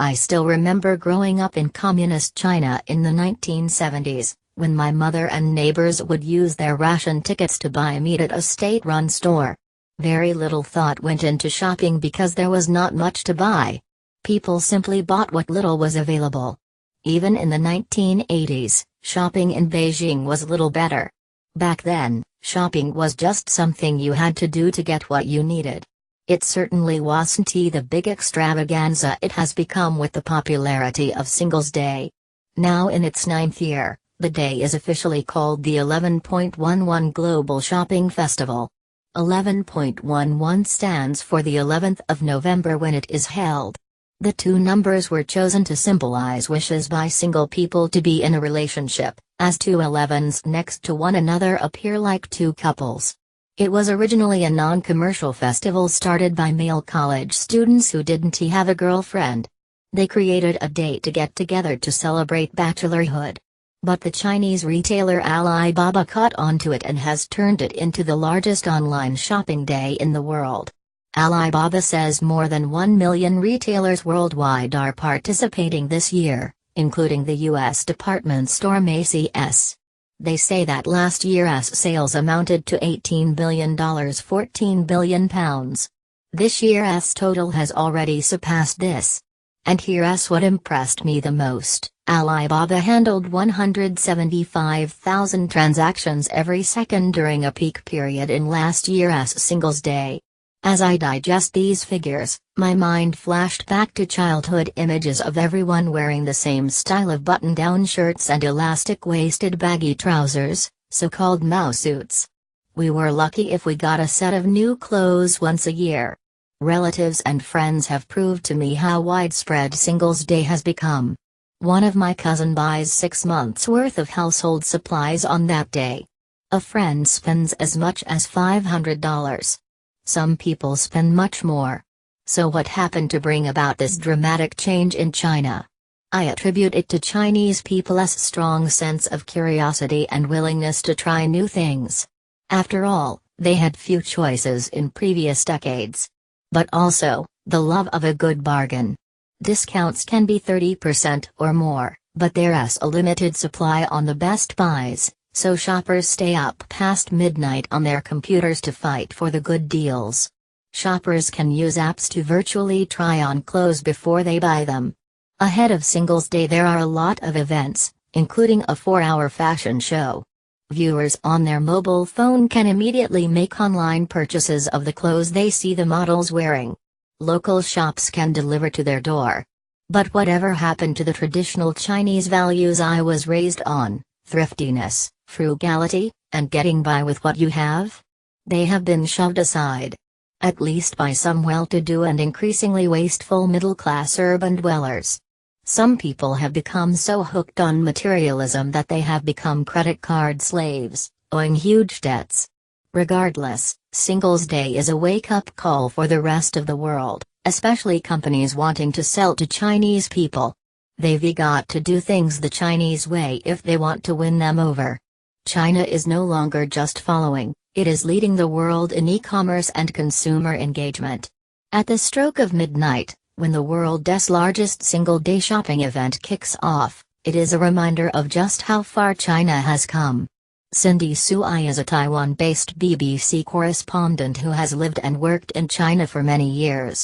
I still remember growing up in communist China in the 1970s, when my mother and neighbors would use their ration tickets to buy meat at a state-run store. Very little thought went into shopping because there was not much to buy. People simply bought what little was available. Even in the 1980s, shopping in Beijing was little better. Back then, shopping was just something you had to do to get what you needed. It certainly wasn't the big extravaganza it has become with the popularity of Singles Day. Now in its 9th year, the day is officially called the 11.11 Global Shopping Festival. 11.11 stands for the 11th of November when it is held. The two numbers were chosen to symbolize wishes by single people to be in a relationship, as two 11s next to one another appear like two couples. It was originally a non-commercial festival started by male college students who didn't have a girlfriend. They created a day to get together to celebrate bachelorhood. But the Chinese retailer Alibaba caught onto it and has turned it into the largest online shopping day in the world. Alibaba says more than 1 million retailers worldwide are participating this year, including the U.S. department store Macy's. They say that last year's sales amounted to $18 billion, £14 billion. This year's total has already surpassed this. And here's what impressed me the most: Alibaba handled 175,000 transactions every second during a peak period in last year's Singles Day. As I digest these figures, my mind flashed back to childhood images of everyone wearing the same style of button-down shirts and elastic-waisted baggy trousers, so-called Mao suits. We were lucky if we got a set of new clothes once a year. Relatives and friends have proved to me how widespread Singles Day has become. One of my cousins buys 6 months' worth of household supplies on that day. A friend spends as much as $500. Some people spend much more. So what happened to bring about this dramatic change in China? I attribute it to Chinese people's strong sense of curiosity and willingness to try new things. After all, they had few choices in previous decades. But also, the love of a good bargain. Discounts can be 30% or more, but there's a limited supply on the best buys, so shoppers stay up past midnight on their computers to fight for the good deals. Shoppers can use apps to virtually try on clothes before they buy them. Ahead of Singles Day there are a lot of events, including a 4-hour fashion show. Viewers on their mobile phone can immediately make online purchases of the clothes they see the models wearing. Local shops can deliver to their door. But whatever happened to the traditional Chinese values I was raised on: thriftiness, frugality, and getting by with what you have? They have been shoved aside. At least by some well-to-do and increasingly wasteful middle-class urban dwellers. Some people have become so hooked on materialism that they have become credit card slaves, owing huge debts. Regardless, Singles Day is a wake-up call for the rest of the world, especially companies wanting to sell to Chinese people. They've got to do things the Chinese way if they want to win them over. China is no longer just following, it is leading the world in e-commerce and consumer engagement. At the stroke of midnight, when the world's largest single-day shopping event kicks off, it is a reminder of just how far China has come. Cindy Sui is a Taiwan-based BBC correspondent who has lived and worked in China for many years.